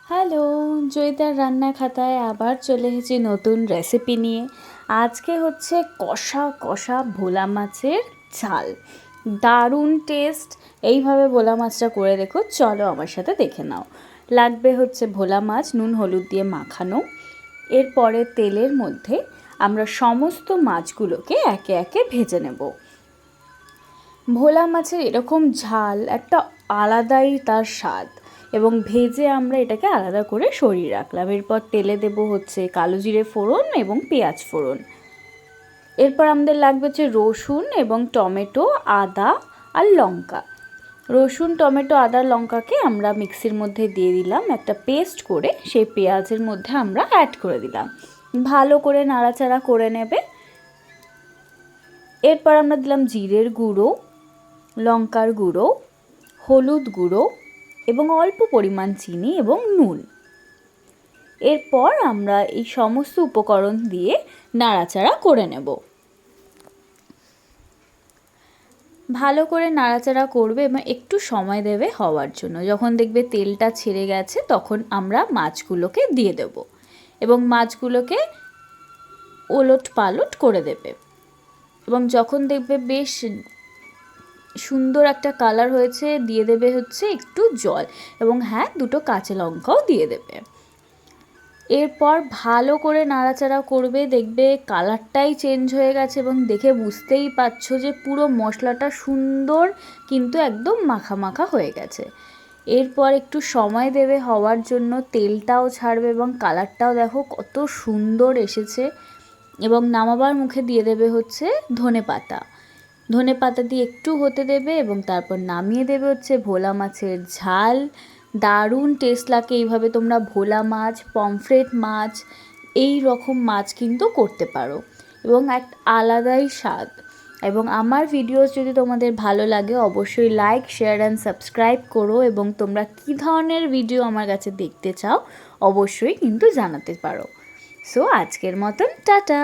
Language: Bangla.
হ্যালো, জয়িতার রান্না খাতায় আবার চলে এসেছি নতুন রেসিপি নিয়ে। আজকে হচ্ছে কষা কষা ভোলা মাছের ঝাল। দারুণ টেস্ট। এইভাবে ভোলা মাছটা করে দেখো, চলো আমার সাথে দেখে নাও। লাগবে হচ্ছে ভোলা মাছ নুন হলুদ দিয়ে মাখানো। এরপরে তেলের মধ্যে আমরা সমস্ত মাছগুলোকে একে একে ভেজে নেব। ভোলা মাছের এরকম ঝাল একটা আলাদাই তার স্বাদ, এবং ভেজে আমরা এটাকে আলাদা করে সরিয়ে রাখলাম। এরপর তেলে দেব হচ্ছে কালো জিরে ফোড়ন এবং পেঁয়াজ ফোড়ন। এরপর আমাদের লাগবে হচ্ছে রসুন এবং টমেটো, আদা আর লঙ্কা। রসুন টমেটো আদা লঙ্কাকে আমরা মিক্সির মধ্যে দিয়ে দিলাম, একটা পেস্ট করে সেই পেঁয়াজের মধ্যে আমরা অ্যাড করে দিলাম। ভালো করে নাড়াচাড়া করে নেবে। এরপর আমরা দিলাম জিরের গুঁড়ো, লঙ্কার গুঁড়ো, হলুদ গুঁড়ো এবং অল্প পরিমাণ চিনি এবং নুন। এরপর আমরা এই সমস্ত উপকরণ দিয়ে নাড়াচাড়া করে নেব। ভালো করে নাড়াচাড়া করবে এবং একটু সময় দেবে হওয়ার জন্য। যখন দেখবে তেলটা ছেড়ে গেছে তখন আমরা মাছগুলোকে দিয়ে দেব এবং মাছগুলোকে ওলট পালট করে দেবে। এবং যখন দেখবে বেশ সুন্দর একটা কালার হয়েছে, দিয়ে দেবে হচ্ছে একটু জল, এবং হ্যাঁ, দুটো কাঁচা লঙ্কাও দিয়ে দেবে। এরপর ভালো করে নাড়াচাড়া করবে, দেখবে কালারটাই চেঞ্জ হয়ে গেছে এবং দেখে বুঝতেই পারছো যে পুরো মশলাটা সুন্দর কিন্তু একদম মাখা মাখা হয়ে গেছে। এরপর একটু সময় দেবে হওয়ার জন্য, তেলটাও ছাড়বে এবং কালারটাও দেখো কত সুন্দর এসেছে। এবং নামাবার মুখে দিয়ে দেবে হচ্ছে ধনেপাতা। ধনেপাতা দিয়ে একটু হতে দেবে এবং তারপর নামিয়ে দেবে হচ্ছে ভোলা মাছের ঝাল। দারুণ টেস্ট লাগে এইভাবে তোমরা ভোলা মাছ, পমফ্রেট মাছ, এই রকম মাছ কিন্তু করতে পারো এবং এক আলাদাই স্বাদ। এবং আমার ভিডিওস যদি তোমাদের ভালো লাগে অবশ্যই লাইক, শেয়ার অ্যান্ড সাবস্ক্রাইব করো, এবং তোমরা কী ধরনের ভিডিও আমার কাছে দেখতে চাও অবশ্যই কিন্তু জানাতে পারো। সো আজকের মতন টাটা।